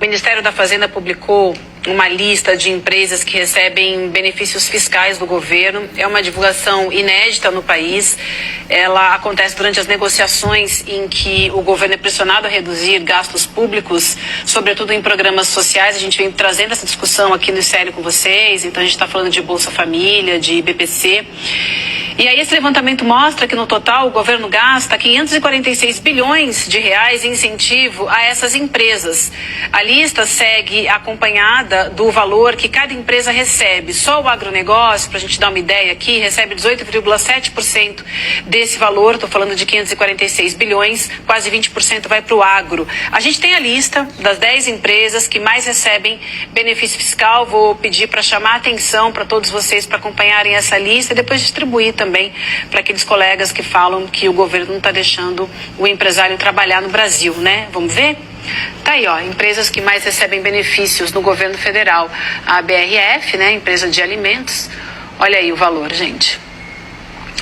Ministério da Fazenda publicou uma lista de empresas que recebem benefícios fiscais do governo. É uma divulgação inédita no país. Ela acontece durante as negociações em que o governo é pressionado a reduzir gastos públicos, sobretudo em programas sociais. A gente vem trazendo essa discussão aqui no Sério com vocês. Então a gente está falando de Bolsa Família, de BPC. E aí esse levantamento mostra que no total o governo gasta 546 bilhões de reais em incentivo a essas empresas. A lista segue acompanhada do valor que cada empresa recebe. Só o agronegócio, para a gente dar uma ideia aqui, recebe 18,7% desse valor. Estou falando de 546 bilhões, quase 20% vai para o agro. A gente tem a lista das 10 empresas que mais recebem benefício fiscal. Vou pedir para chamar a atenção para todos vocês para acompanharem essa lista e depois distribuir também para aqueles colegas que falam que o governo não está deixando o empresário trabalhar no Brasil, né? Vamos ver? Tá aí, ó, empresas que mais recebem benefícios no governo federal. A BRF, né, empresa de alimentos, olha aí o valor, gente.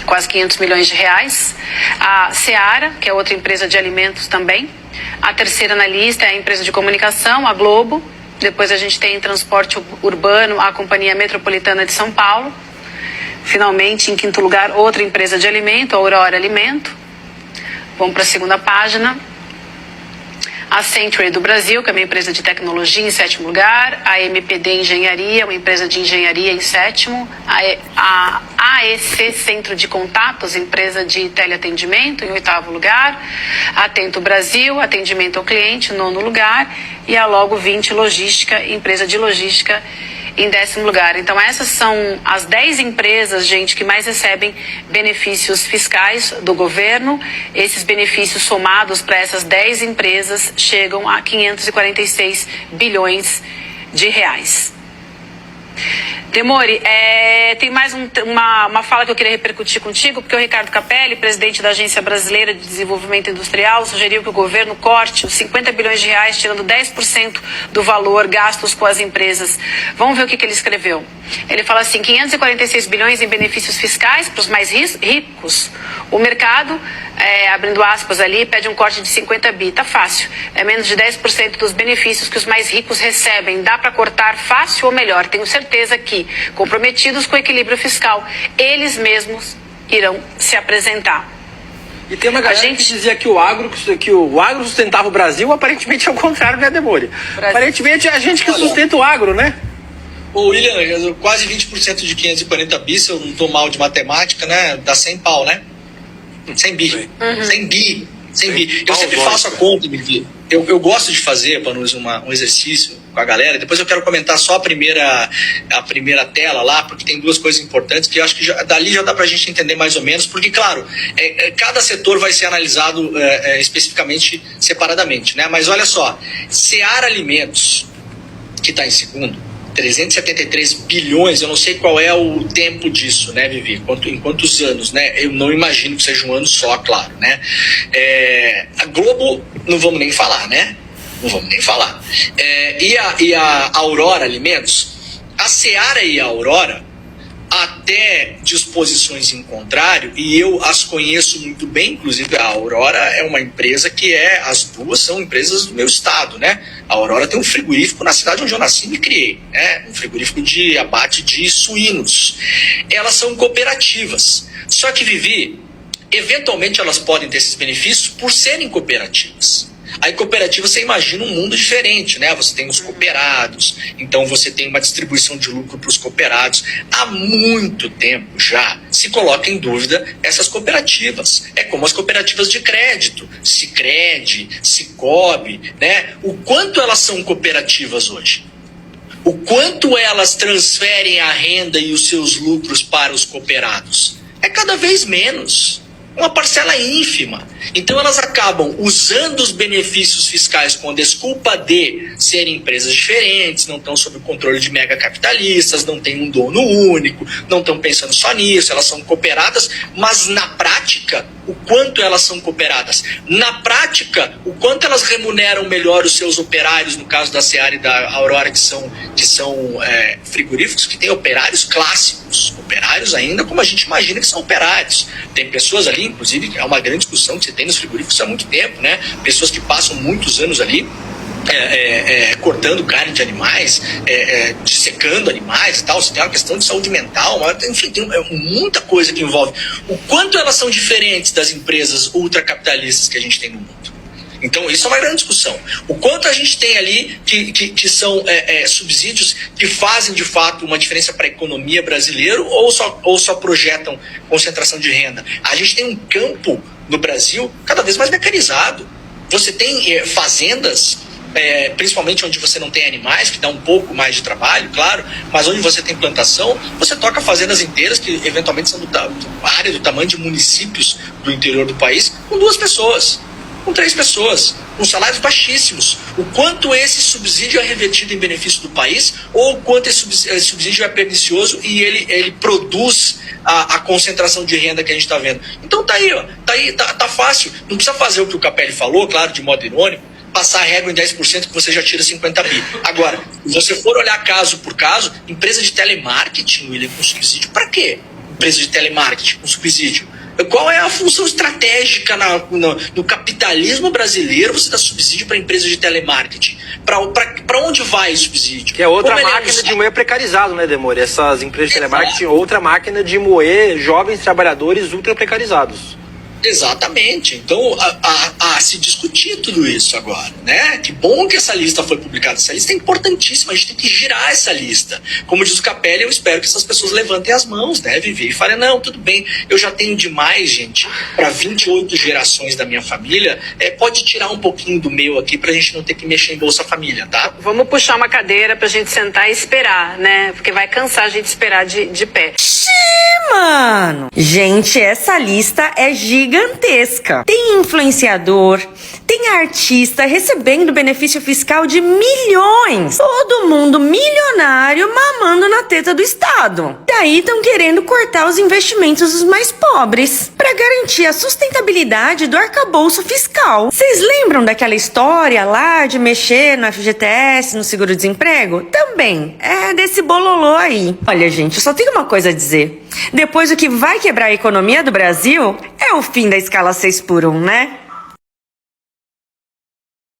Quase 500 milhões de reais. A Seara, que é outra empresa de alimentos também. A terceira na lista é a empresa de comunicação, a Globo. Depois a gente tem em transporte urbano a Companhia Metropolitana de São Paulo. Finalmente, em quinto lugar, outra empresa de alimento, a Aurora Alimento. Vamos para a segunda página. A Century do Brasil, que é uma empresa de tecnologia, em sétimo lugar. A MPD Engenharia, uma empresa de engenharia, em sétimo. A AEC Centro de Contatos, empresa de teleatendimento, em oitavo lugar. A Atento Brasil, atendimento ao cliente, nono lugar. E a Logo 20 Logística, empresa de logística, em décimo lugar. Então essas são as 10 empresas, gente, que mais recebem benefícios fiscais do governo. Esses benefícios somados para essas 10 empresas chegam a 546 bilhões de reais. Demori, tem mais uma fala que eu queria repercutir contigo, porque o Ricardo Capelli, presidente da Agência Brasileira de Desenvolvimento Industrial, sugeriu que o governo corte os 50 bilhões de reais, tirando 10% do valor gastos com as empresas. Vamos ver o que ele escreveu. Ele fala assim, 546 bilhões em benefícios fiscais para os mais ricos. O mercado, abrindo aspas ali, pede um corte de 50 bi. Tá fácil. É menos de 10% dos benefícios que os mais ricos recebem. Dá para cortar fácil ou melhor? Tenho certeza que, comprometidos com o equilíbrio fiscal, eles mesmos irão se apresentar. E tem uma galera que dizia que o agro sustentava o Brasil, aparentemente é o contrário, né, Demori? Aparentemente é a gente que sustenta o agro, né? Ô, William, quase 20% de 540 bi, se eu não tô mal de matemática, né? Dá 100 pau, né? 100 bi. Uhum. 100 bi. 100 bi. Eu sempre faço a conta, Vivi. Eu gosto de fazer, Panus, um exercício com a galera. Depois eu quero comentar só a primeira tela lá, porque tem duas coisas importantes que eu acho que dali já dá pra gente entender mais ou menos, porque, claro, cada setor vai ser analisado especificamente, separadamente, né? Mas olha só, Seara Alimentos, que está em segundo, 373 bilhões, eu não sei qual é o tempo disso, né, Vivi? Em quantos anos, né? Eu não imagino que seja um ano só, claro, né? A Globo, não vamos nem falar, né? Não vamos nem falar. E a Aurora Alimentos, a Seara e a Aurora, até disposições em contrário, e eu as conheço muito bem, inclusive a Aurora é uma empresa que as duas são empresas do meu estado, né? A Aurora tem um frigorífico na cidade onde eu nasci e me criei, né? Um frigorífico de abate de suínos. Elas são cooperativas, só que, Vivi, eventualmente elas podem ter esses benefícios por serem cooperativas. Aí cooperativa você imagina um mundo diferente, né? Você tem os cooperados, então você tem uma distribuição de lucro para os cooperados. Há muito tempo já se coloca em dúvida essas cooperativas. É como as cooperativas de crédito, Sicredi, Sicob, né? O quanto elas são cooperativas hoje? O quanto elas transferem a renda e os seus lucros para os cooperados? É cada vez menos. Uma parcela ínfima. Então elas acabam usando os benefícios fiscais com a desculpa de serem empresas diferentes, não estão sob o controle de mega capitalistas, não tem um dono único, não estão pensando só nisso, elas são cooperadas, mas na prática, o quanto elas são cooperadas? Na prática, o quanto elas remuneram melhor os seus operários, no caso da Seara e da Aurora, que são frigoríficos, que têm operários clássicos, operários ainda como a gente imagina que são operários. Tem pessoas ali, inclusive, é uma grande discussão que você tem nos frigoríficos há muito tempo, né? Pessoas que passam muitos anos ali, cortando carne de animais, dissecando animais e tal, você tem uma questão de saúde mental, enfim, tem muita coisa que envolve. O quanto elas são diferentes das empresas ultracapitalistas que a gente tem no mundo. Então, isso é uma grande discussão. O quanto a gente tem ali que são subsídios que fazem, de fato, uma diferença para a economia brasileira ou só projetam concentração de renda. A gente tem um campo no Brasil cada vez mais mecanizado. Você tem fazendas, principalmente onde você não tem animais, que dá um pouco mais de trabalho, claro, mas onde você tem plantação, você toca fazendas inteiras que eventualmente são da área do tamanho de municípios do interior do país, com 2 pessoas. Com 3 pessoas, com salários baixíssimos. O quanto esse subsídio é revertido em benefício do país ou o quanto esse subsídio é pernicioso e ele produz a concentração de renda que a gente está vendo. Então tá aí, ó, tá fácil. Não precisa fazer o que o Capelli falou, claro, de modo irônico, passar a régua em 10% que você já tira 50 bi. Agora, se você for olhar caso por caso, empresa de telemarketing, William, com subsídio, para quê? Empresa de telemarketing com subsídio. Qual é a função estratégica no capitalismo brasileiro você dá subsídio para empresas de telemarketing? Para onde vai o subsídio? Que é outra máquina de moer precarizado, né, Demore? Essas empresas de telemarketing, outra máquina de moer jovens trabalhadores ultra precarizados. Exatamente. Então, a se discutir tudo isso agora, né? Que bom que essa lista foi publicada. Essa lista é importantíssima. A gente tem que girar essa lista. Como diz o Capelli, eu espero que essas pessoas levantem as mãos, né, Vivi? E falem, não, tudo bem, eu já tenho demais, gente, para 28 gerações da minha família. Pode tirar um pouquinho do meu aqui pra gente não ter que mexer em Bolsa Família, tá? Vamos puxar uma cadeira pra gente sentar e esperar, né? Porque vai cansar a gente esperar de pé. Mano, gente, essa lista é gigantesca. Tem influenciador, tem artista recebendo benefício fiscal de milhões. Todo mundo milionário mamando na teta do Estado. Daí estão querendo cortar os investimentos dos mais pobres para garantir a sustentabilidade do arcabouço fiscal. Vocês lembram daquela história lá de mexer no FGTS, no seguro-desemprego? Também é desse bololô aí. Olha, gente, eu só tenho uma coisa a dizer. Depois o que vai quebrar a economia do Brasil é o fim da escala 6x1, né?